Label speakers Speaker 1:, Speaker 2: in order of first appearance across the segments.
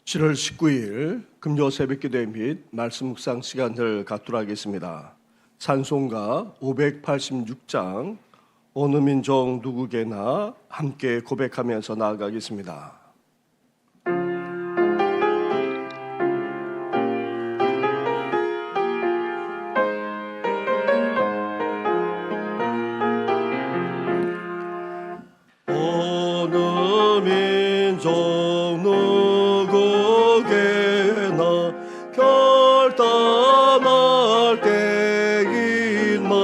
Speaker 1: 7월 19일 금요 새벽기도 및 말씀 묵상 시간을 갖도록 하겠습니다. 찬송가 586장 어느 민족 누구게나 함께 고백하면서 나아가겠습니다. 어느 민족 누구게나 결단할 때인만에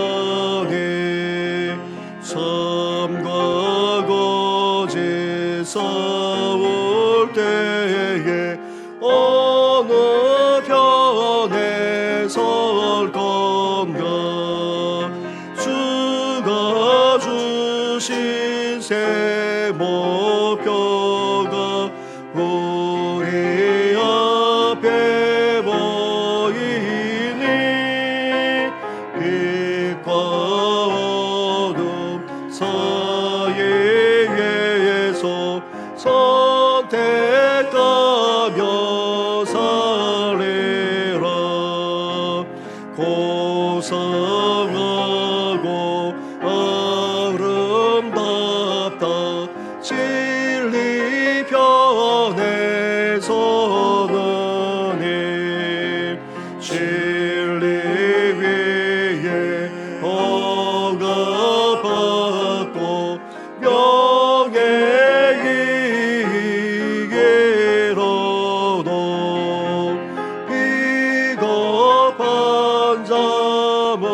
Speaker 1: 삶과 거짓 싸울 때에 어느 편에 설 건가. 주가 주신 새 목표가 우리 앞에 보이니 빛과 어둠 사이에서 선택하며 살리라. 고상하고 아름답다 진리 편에 서는 진리 위에 억압받고 명예이기로도 비겁한 자물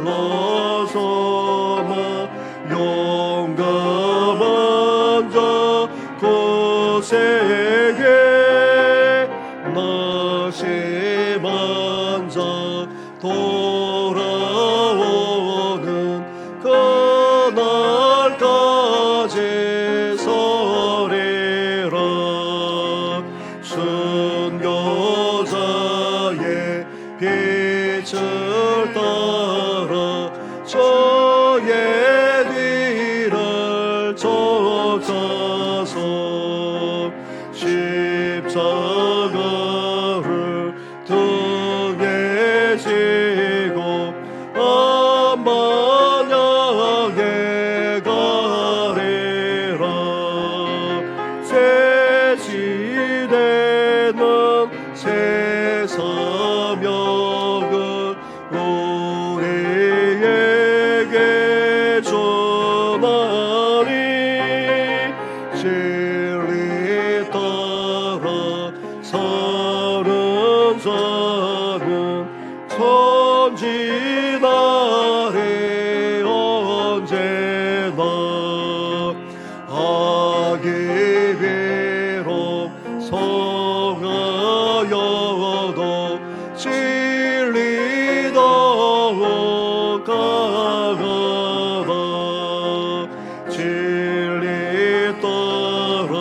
Speaker 1: 어서마 용감한 자 고세게 낙심한 자 돌아오는 그날까지 서리라. 순교자의 빛을 따라 저의 뒤를 쫓아서 십자가를 등에 지고 암만 향해 가리라. 새 시대는 새 사명을 우리에게 전하니 진리 따라 사는 자는 선지나리 언제나. 악이 비록 성하여도 진리 더욱 강하다. 진리 따라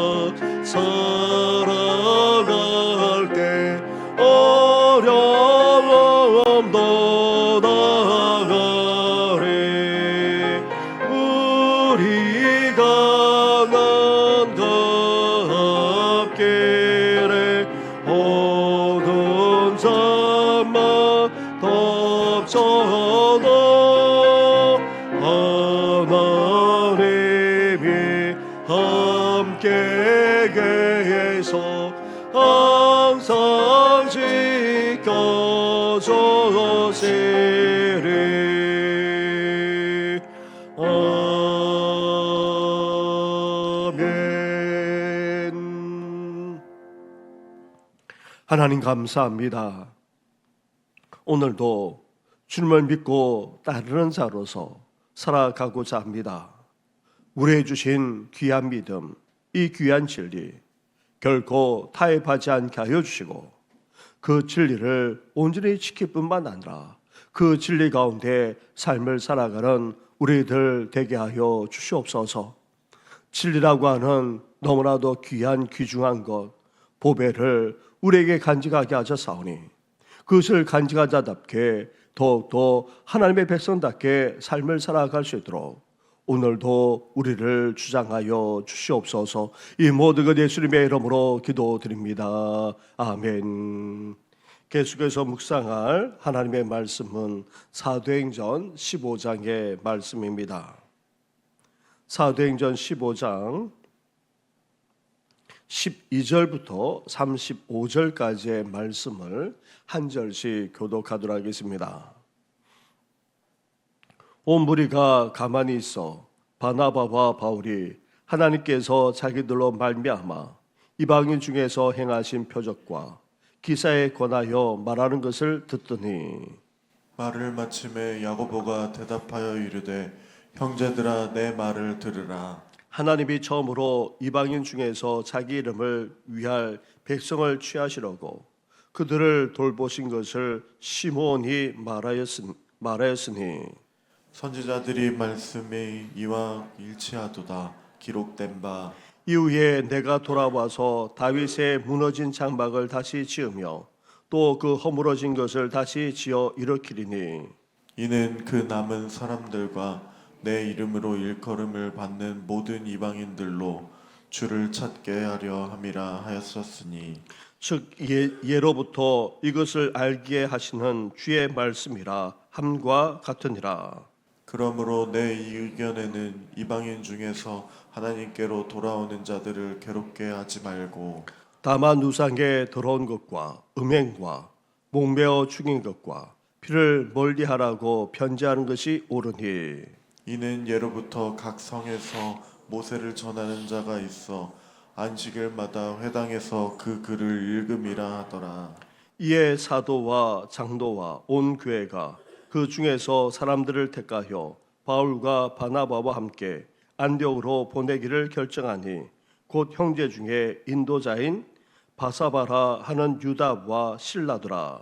Speaker 1: 살아갈 때 어려움도 나가리. 우리 강한 그 앞길에 어두운 잠만 덮쳐도 하나님이 함께 계셔 항상 지켜주시리. 아멘. 하나님 감사합니다. 오늘도 주님을 믿고 따르는 자로서 살아가고자 합니다. 우리에게 주신 귀한 믿음, 이 귀한 진리 결코 타협하지 않게 하여 주시고 그 진리를 온전히 지킬 뿐만 아니라 그 진리 가운데 삶을 살아가는 우리들 되게 하여 주시옵소서. 진리라고 하는 너무나도 귀한 귀중한 것 보배를 우리에게 간직하게 하셨사오니 그것을 간직한 자답게 더욱더 하나님의 백성답게 삶을 살아갈 수 있도록 오늘도 우리를 주장하여 주시옵소서. 이 모든 것 예수님의 이름으로 기도드립니다. 아멘. 계속해서 묵상할 하나님의 말씀은 사도행전 15장의 말씀입니다. 사도행전 15장 12절부터 35절까지의 말씀을 한 절씩 교독하도록 하겠습니다. 온 무리가 가만히 있어 바나바와 바울이 하나님께서 자기들로 말미암아 이방인 중에서 행하신 표적과 기사에 관하여 말하는 것을 듣더니
Speaker 2: 말을 마침에 야고보가 대답하여 이르되 형제들아 내 말을 들으라.
Speaker 1: 하나님이 처음으로 이방인 중에서 자기 이름을 위할 백성을 취하시려고 그들을 돌보신 것을 시므온이 말하였으니
Speaker 2: 선지자들이 말씀이 이와 일치하도다. 기록된 바
Speaker 1: 이후에 내가 돌아와서 다윗의 무너진 장막을 다시 지으며 또 그 허물어진 것을 다시 지어 일으키리니
Speaker 2: 이는 그 남은 사람들과 내 이름으로 일컬음을 받는 모든 이방인들로 주를 찾게 하려 함이라 하였었으니
Speaker 1: 즉 예로부터 이것을 알게 하시는 주의 말씀이라 함과 같으니라.
Speaker 2: 그러므로 내 이 의견에는 이방인 중에서 하나님께로 돌아오는 자들을 괴롭게 하지 말고
Speaker 1: 다만 우상에 더러운 것과 음행과 목매어 죽인 것과 피를 멀리하라고 편지하는 것이 옳으니
Speaker 2: 이는 예로부터 각 성에서 모세를 전하는 자가 있어 안식일마다 회당에서 그 글을 읽음이라 하더라.
Speaker 1: 이에 사도와 장로와 온 교회가 그 중에서 사람들을 택하여 바울과 바나바와 함께 안디옥으로 보내기를 결정하니 곧 형제 중에 인도자인 바사바라 하는 유다와 실라더라.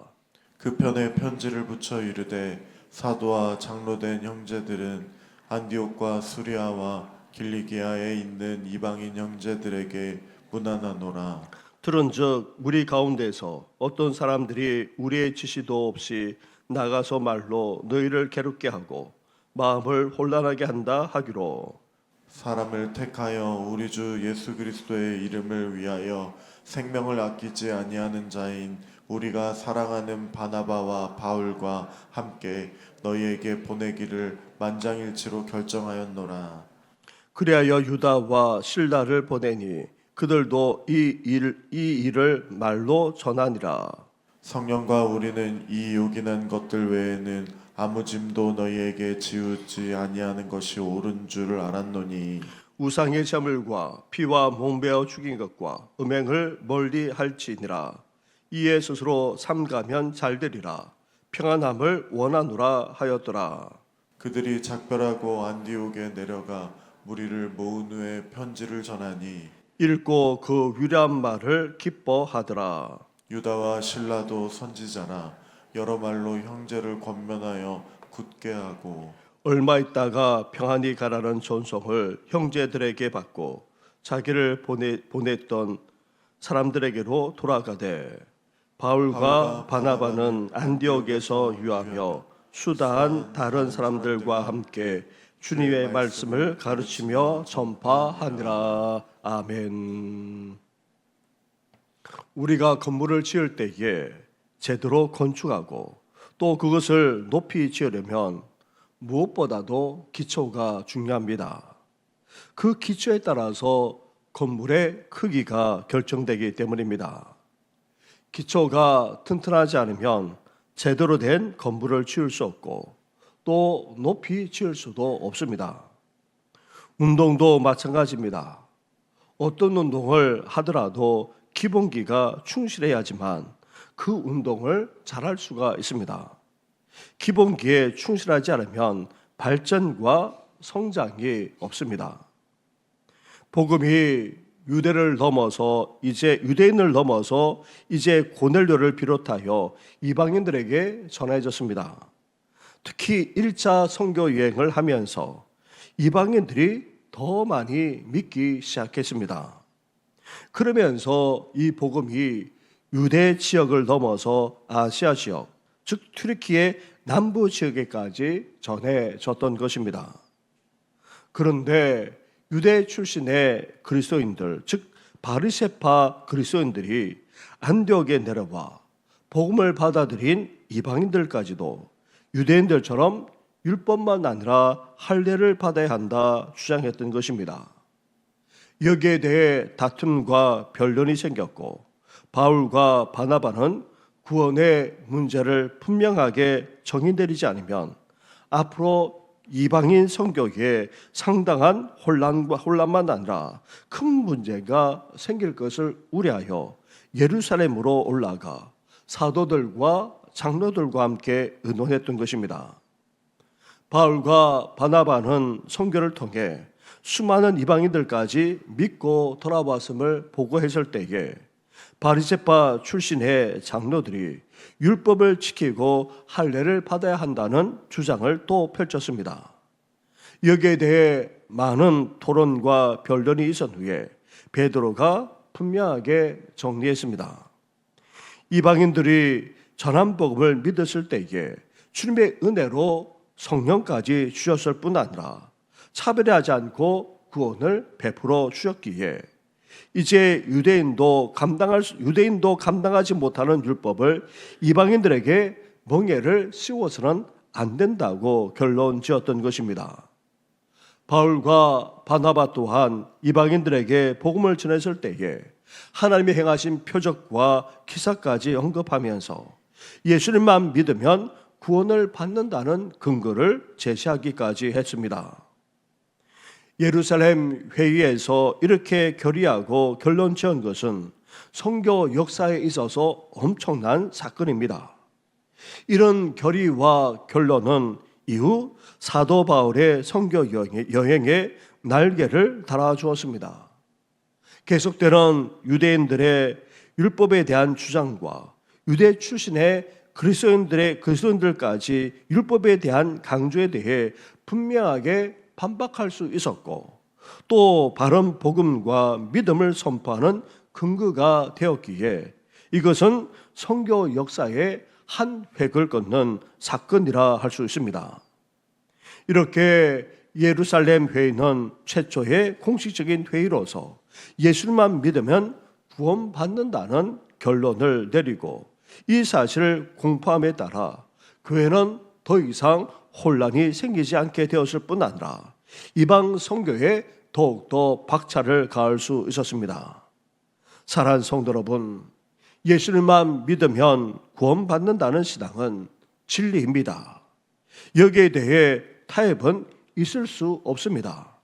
Speaker 2: 그 편에 편지를 붙여 이르되 사도와 장로된 형제들은 안디옥과 수리아와 길리기아에 있는 이방인 형제들에게 문안하노라.
Speaker 1: 들은즉 우리 가운데서 어떤 사람들이 우리의 지시도 없이 나가서 말로 너희를 괴롭게 하고 마음을 혼란하게 한다 하기로
Speaker 2: 사람을 택하여 우리 주 예수 그리스도의 이름을 위하여 생명을 아끼지 아니하는 자인 우리가 사랑하는 바나바와 바울과 함께 너희에게 보내기를 만장일치로 결정하였노라.
Speaker 1: 그리하여 유다와 실라를 보내니 그들도 이 일을 말로 전하니라.
Speaker 2: 성령과 우리는 이 요긴한 것들 외에는 아무 짐도 너희에게 지우지 아니하는 것이 옳은 줄을 알았노니
Speaker 1: 우상의 제물과 피와 목베어 죽인 것과 음행을 멀리 할지니라. 이에 스스로 삼가면 잘되리라. 평안함을 원하노라 하였더라.
Speaker 2: 그들이 작별하고 안디옥에 내려가 무리를 모은 후에 편지를 전하니
Speaker 1: 읽고 그 위대한 말을 기뻐하더라.
Speaker 2: 유다와 실라도 선지자라 여러 말로 형제를 권면하여 굳게 하고
Speaker 1: 얼마 있다가 평안히 가라는 전송을 형제들에게 받고 자기를 보냈던 사람들에게로 돌아가되 바울과 바나바는 안디옥에서 유하며 수다한 다른 사람들과 함께 주님의 말씀을 가르치며 전파하니라. 아멘. 우리가 건물을 지을 때에 제대로 건축하고 또 그것을 높이 지으려면 무엇보다도 기초가 중요합니다. 그 기초에 따라서 건물의 크기가 결정되기 때문입니다. 기초가 튼튼하지 않으면 제대로 된 건물을 지을 수 없고 또 높이 지을 수도 없습니다. 운동도 마찬가지입니다. 어떤 운동을 하더라도 기본기가 충실해야지만 그 운동을 잘할 수가 있습니다. 기본기에 충실하지 않으면 발전과 성장이 없습니다. 복음이 유대인을 넘어서 이제 고넬료를 비롯하여 이방인들에게 전해졌습니다. 특히 1차 선교 여행을 하면서 이방인들이 더 많이 믿기 시작했습니다. 그러면서 이 복음이 유대 지역을 넘어서 아시아 지역, 즉 튀르키예 남부 지역에까지 전해졌던 것입니다. 그런데 유대 출신의 그리스도인들, 즉 바리새파 그리스도인들이 안디옥에 내려와 복음을 받아들인 이방인들까지도 유대인들처럼 율법만 아니라 할례를 받아야 한다 주장했던 것입니다. 여기에 대해 다툼과 변론이 생겼고 바울과 바나바는 구원의 문제를 분명하게 정의내리지 않으면 앞으로 이방인 선교에 상당한 혼란만 아니라 큰 문제가 생길 것을 우려하여 예루살렘으로 올라가 사도들과 장로들과 함께 의논했던 것입니다. 바울과 바나바는 선교를 통해 수많은 이방인들까지 믿고 돌아왔음을 보고했을 때에 바리새파 출신의 장로들이 율법을 지키고 할례를 받아야 한다는 주장을 또 펼쳤습니다. 여기에 대해 많은 토론과 변론이 있은 후에 베드로가 분명하게 정리했습니다. 이방인들이 전한 복음을 믿었을 때에 주님의 은혜로 성령까지 주셨을 뿐 아니라 차별하지 않고 구원을 베풀어 주셨기에 이제 유대인도 감당하지 못하는 율법을 이방인들에게 멍에를 씌워서는 안 된다고 결론 지었던 것입니다. 바울과 바나바 또한 이방인들에게 복음을 전했을 때에 하나님이 행하신 표적과 기사까지 언급하면서 예수님만 믿으면 구원을 받는다는 근거를 제시하기까지 했습니다. 예루살렘 회의에서 이렇게 결의하고 결론 지은 것은 선교 역사에 있어서 엄청난 사건입니다. 이런 결의와 결론은 이후 사도 바울의 선교 여행에 날개를 달아주었습니다. 계속되는 유대인들의 율법에 대한 주장과 유대 출신의 그리스도인들까지 율법에 대한 강조에 대해 분명하게 반박할 수 있었고 또 바른 복음과 믿음을 선포하는 근거가 되었기에 이것은 선교 역사의 한 획을 긋는 사건이라 할 수 있습니다. 이렇게 예루살렘 회의는 최초의 공식적인 회의로서 예수님만 믿으면 구원받는다는 결론을 내리고 이 사실을 공포함에 따라 교회는 더 이상 혼란이 생기지 않게 되었을 뿐 아니라 이방 선교에 더욱더 박차를 가할 수 있었습니다. 사랑하는 성도 여러분, 예수님만 믿으면 구원받는다는 신앙은 진리입니다. 여기에 대해 타협은 있을 수 없습니다.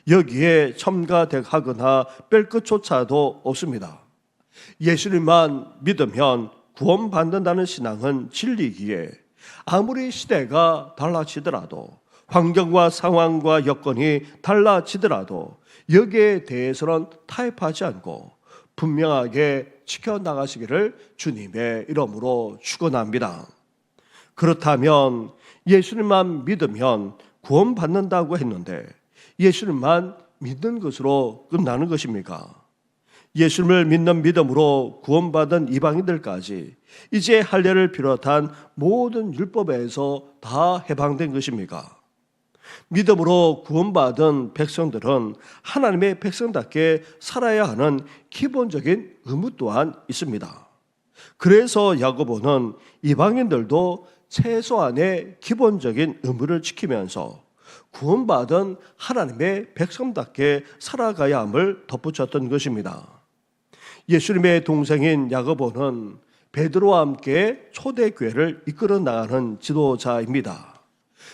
Speaker 1: 여기에 첨가하거나 뺄 것조차도 없습니다. 예수님만 믿으면 구원받는다는 신앙은 진리이기에 아무리 시대가 달라지더라도 환경과 상황과 여건이 달라지더라도 여기에 대해서는 타협하지 않고 분명하게 지켜나가시기를 주님의 이름으로 축원합니다. 그렇다면 예수님만 믿으면 구원받는다고 했는데 예수님만 믿는 것으로 끝나는 것입니까? 예수님을 믿는 믿음으로 구원받은 이방인들까지 이제 할례를 비롯한 모든 율법에서 다 해방된 것입니까? 믿음으로 구원받은 백성들은 하나님의 백성답게 살아야 하는 기본적인 의무 또한 있습니다. 그래서 야고보는 이방인들도 최소한의 기본적인 의무를 지키면서 구원받은 하나님의 백성답게 살아가야 함을 덧붙였던 것입니다. 예수님의 동생인 야고보는 베드로와 함께 초대교회를 이끌어 나가는 지도자입니다.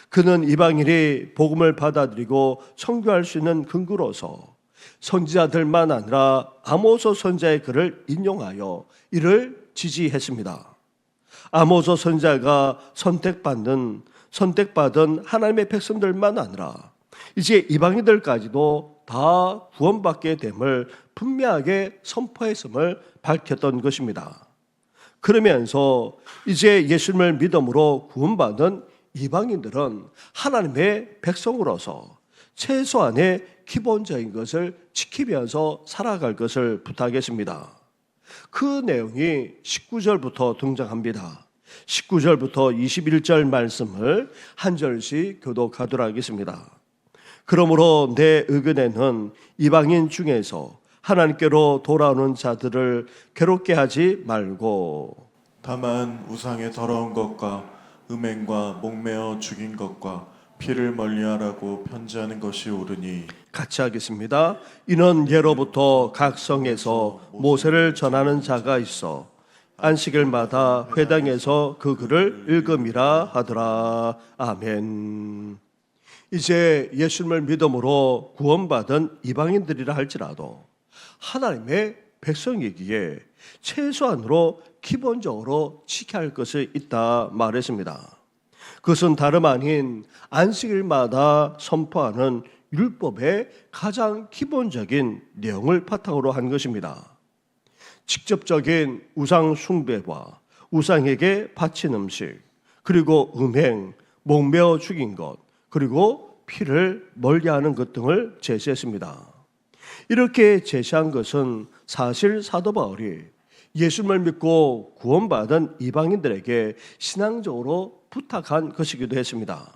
Speaker 1: 그는 이방인이 복음을 받아들이고 선교할 수 있는 근거로서 선지자들만 아니라 아모스 선지자의 글을 인용하여 이를 지지했습니다. 아모스 선지자가 선택받은 하나님의 백성들만 아니라 이제 이방인들까지도 다 구원받게 됨을 분명하게 선포했음을 밝혔던 것입니다. 그러면서 이제 예수님을 믿음으로 구원받은 이방인들은 하나님의 백성으로서 최소한의 기본적인 것을 지키면서 살아갈 것을 부탁했습니다. 그 내용이 19절부터 등장합니다. 19절부터 21절 말씀을 한 절씩 교독하도록 하겠습니다. 그러므로 내 의견에는 이방인 중에서 하나님께로 돌아오는 자들을 괴롭게 하지 말고
Speaker 2: 다만 우상의 더러운 것과 음행과 목매어 죽인 것과 피를 멀리하라고 편지하는 것이 옳으니.
Speaker 1: 같이 하겠습니다. 이는 예로부터 각 성에서 모세를 전하는 자가 있어 안식일마다 회당에서 그 글을 읽음이라 하더라. 아멘. 이제 예수님을 믿음으로 구원받은 이방인들이라 할지라도 하나님의 백성이기에 최소한으로 기본적으로 지켜야 할 것이 있다 말했습니다. 그것은 다름 아닌 안식일마다 선포하는 율법의 가장 기본적인 내용을 바탕으로 한 것입니다. 직접적인 우상 숭배와 우상에게 바친 음식, 그리고 음행, 목매어 죽인 것, 그리고 피를 멀리하는 것 등을 제시했습니다. 이렇게 제시한 것은 사실 사도 바울이 예수님을 믿고 구원받은 이방인들에게 신앙적으로 부탁한 것이기도 했습니다.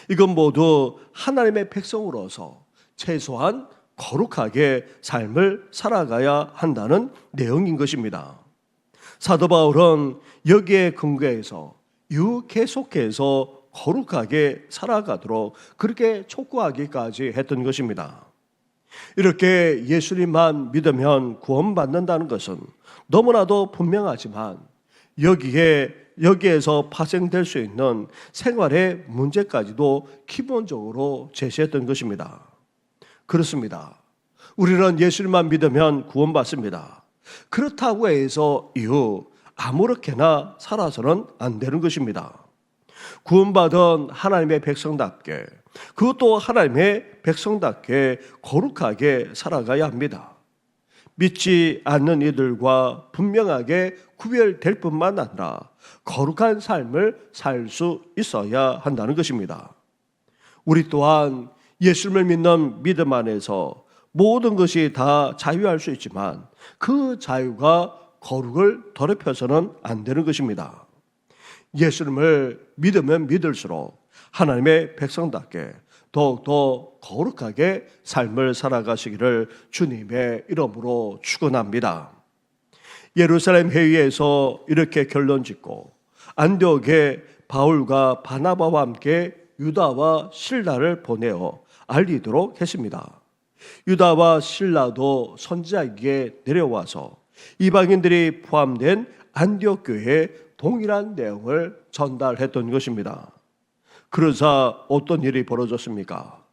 Speaker 1: 이건 모두 하나님의 백성으로서 최소한 거룩하게 삶을 살아가야 한다는 내용인 것입니다. 사도 바울은 여기에 근거해서 계속해서 거룩하게 살아가도록 그렇게 촉구하기까지 했던 것입니다. 이렇게 예수님만 믿으면 구원받는다는 것은 너무나도 분명하지만 여기에서 파생될 수 있는 생활의 문제까지도 기본적으로 제시했던 것입니다. 그렇습니다. 우리는 예수님만 믿으면 구원받습니다. 그렇다고 해서 아무렇게나 살아서는 안 되는 것입니다. 구원받은 하나님의 백성답게, 그것도 하나님의 백성답게 거룩하게 살아가야 합니다. 믿지 않는 이들과 분명하게 구별될 뿐만 아니라 거룩한 삶을 살 수 있어야 한다는 것입니다. 우리 또한 예수님을 믿는 믿음 안에서 모든 것이 다 자유할 수 있지만 그 자유가 거룩을 더럽혀서는 안 되는 것입니다. 예수님을 믿으면 믿을수록 하나님의 백성답게 더욱더 거룩하게 삶을 살아가시기를 주님의 이름으로 축원합니다. 예루살렘 회의에서 이렇게 결론짓고 안디옥에 바울과 바나바와 함께 유다와 실라를 보내어 알리도록 했습니다. 유다와 실라도 선지자에게 내려와서 이방인들이 포함된 안디옥 교회에 동일한 내용을 전달했던 것입니다. 그러자 어떤 일이 벌어졌습니까?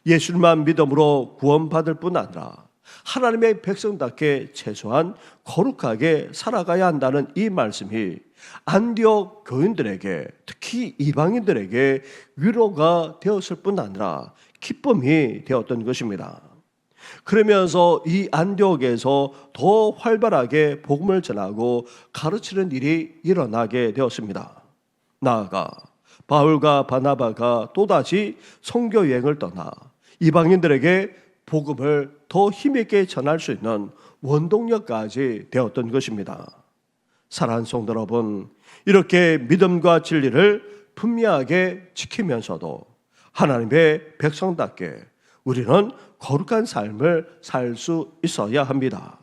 Speaker 1: 예수님만 믿음으로 구원받을 뿐 아니라 하나님의 백성답게 최소한 거룩하게 살아가야 한다는 이 말씀이 안디옥 교인들에게, 특히 이방인들에게 위로가 되었을 뿐 아니라 기쁨이 되었던 것입니다. 그러면서 이 안디옥에서 더 활발하게 복음을 전하고 가르치는 일이 일어나게 되었습니다. 나아가 바울과 바나바가 또다시 선교 여행을 떠나 이방인들에게 복음을 더 힘있게 전할 수 있는 원동력까지 되었던 것입니다. 사랑하는 성도 여러분, 이렇게 믿음과 진리를 분명하게 지키면서도 하나님의 백성답게 우리는 거룩한 삶을 살 수 있어야 합니다.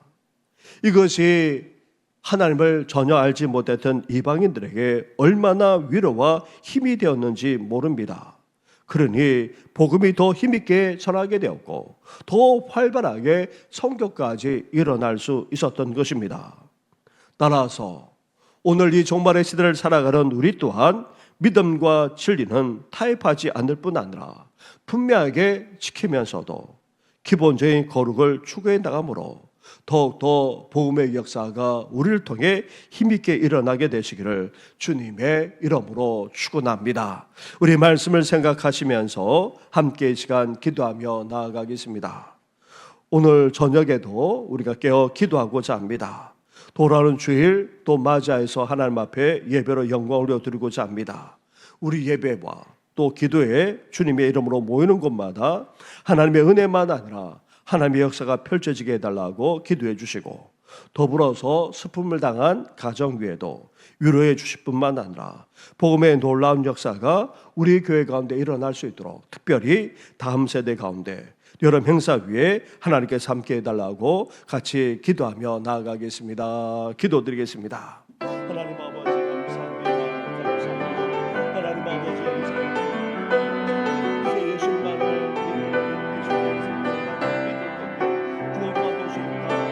Speaker 1: 이것이 하나님을 전혀 알지 못했던 이방인들에게 얼마나 위로와 힘이 되었는지 모릅니다. 그러니 복음이 더 힘있게 전하게 되었고 더 활발하게 선교까지 일어날 수 있었던 것입니다. 따라서 오늘 이 종말의 시대를 살아가는 우리 또한 믿음과 진리는 타협하지 않을 뿐 아니라 분명하게 지키면서도 기본적인 거룩을 추구해 나가므로 더욱더 복음의 역사가 우리를 통해 힘있게 일어나게 되시기를 주님의 이름으로 축원합니다. 우리 말씀을 생각하시면서 함께 이 시간 기도하며 나아가겠습니다. 오늘 저녁에도 우리가 깨어 기도하고자 합니다. 돌아오는 주일 또 맞이해서 하나님 앞에 예배로 영광을 올려드리고자 합니다. 우리 예배와 또 기도에 주님의 이름으로 모이는 곳마다 하나님의 은혜만 아니라 하나님의 역사가 펼쳐지게 해달라고 기도해 주시고 더불어서 슬픔을 당한 가정 위에도 위로해 주실 뿐만 아니라 복음의 놀라운 역사가 우리 교회 가운데 일어날 수 있도록 특별히 다음 세대 가운데 여름 행사 위에 하나님께서 함께 해달라고 같이 기도하며 나아가겠습니다. 기도드리겠습니다. 하나님 아버지 감사합니다. 하나님 아버지 감사합니다. 이제 예수만을 믿는 구원받을 수 있다.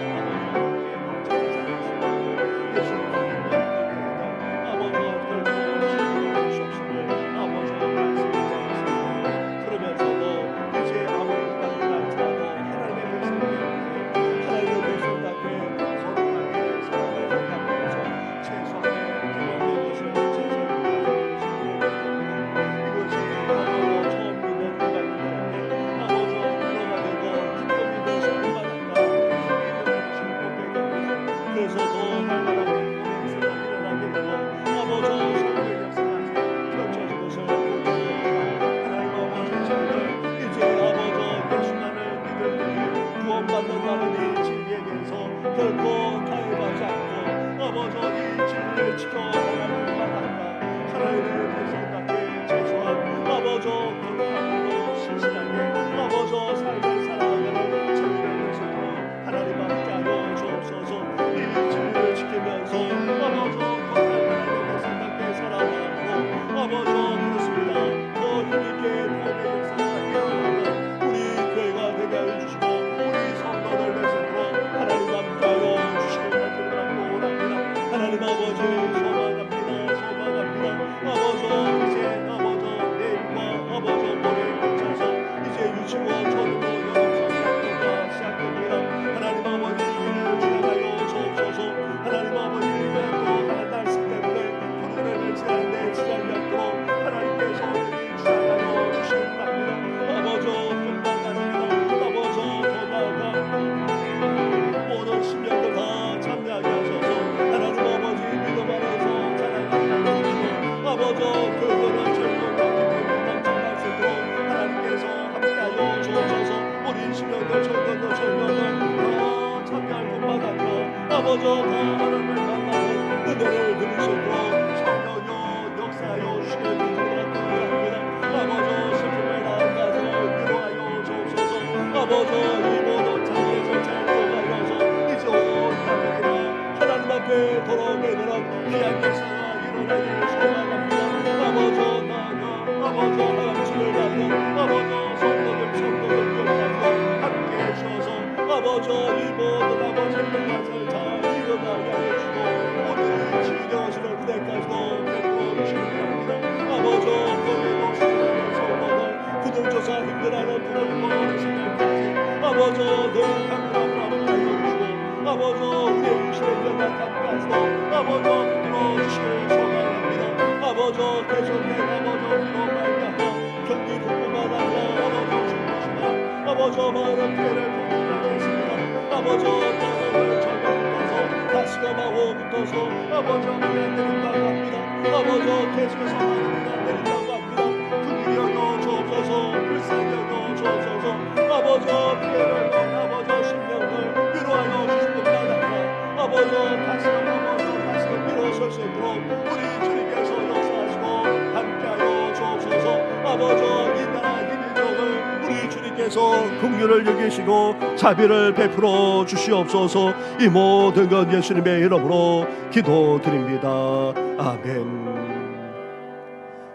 Speaker 1: 긍휼을 여기시고 자비를 베풀어 주시옵소서. 이 모든 것 예수님의 이름으로 기도드립니다. 아멘.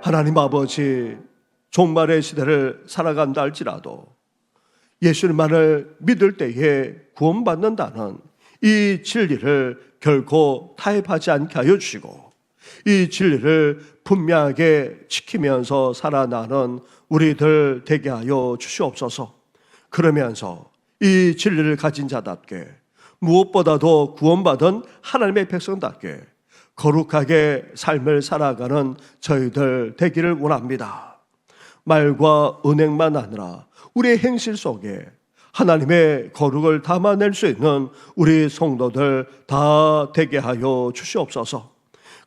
Speaker 1: 하나님 아버지, 종말의 시대를 살아간다 할지라도 예수님만을 믿을 때에 구원받는다는 이 진리를 결코 타협하지 않게 하여 주시고 이 진리를 분명하게 지키면서 살아나는 우리들 되게 하여 주시옵소서. 그러면서 이 진리를 가진 자답게 무엇보다도 구원받은 하나님의 백성답게 거룩하게 삶을 살아가는 저희들 되기를 원합니다. 말과 은행만 아니라 우리의 행실 속에 하나님의 거룩을 담아낼 수 있는 우리 성도들 다 되게 하여 주시옵소서.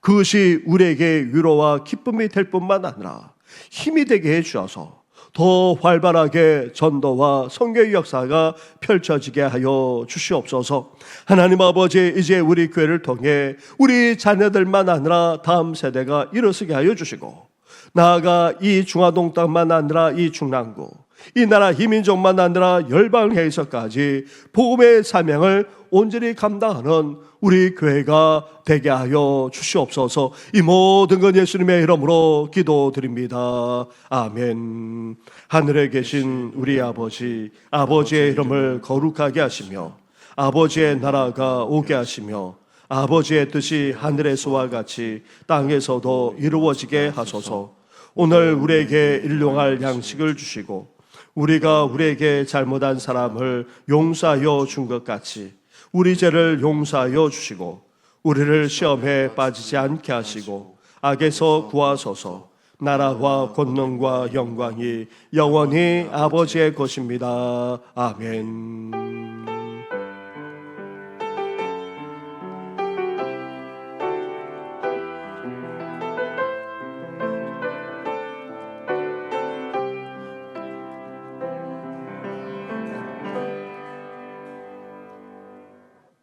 Speaker 1: 그것이 우리에게 위로와 기쁨이 될 뿐만 아니라 힘이 되게 해주셔서 더 활발하게 전도와 선교의 역사가 펼쳐지게 하여 주시옵소서. 하나님 아버지, 이제 우리 교회를 통해 우리 자녀들만 아니라 다음 세대가 일어서게 하여 주시고, 나아가 이 중화동 땅만 아니라 이 중랑구, 이 나라 이민족만 아니라 열방에서까지 복음의 사명을 온전히 감당하는 우리 교회가 되게 하여 주시옵소서. 이 모든 건 예수님의 이름으로 기도드립니다. 아멘. 하늘에 계신 우리 아버지, 아버지의 이름을 거룩하게 하시며 아버지의 나라가 오게 하시며 아버지의 뜻이 하늘에서와 같이 땅에서도 이루어지게 하소서. 오늘 우리에게 일용할 양식을 주시고 우리가 우리에게 잘못한 사람을 용서하여 준 것 같이 우리 죄를 용서하여 주시고 우리를 시험에 빠지지 않게 하시고 악에서 구하소서. 나라와 권능과 영광이 영원히 아버지의 것입니다. 아멘.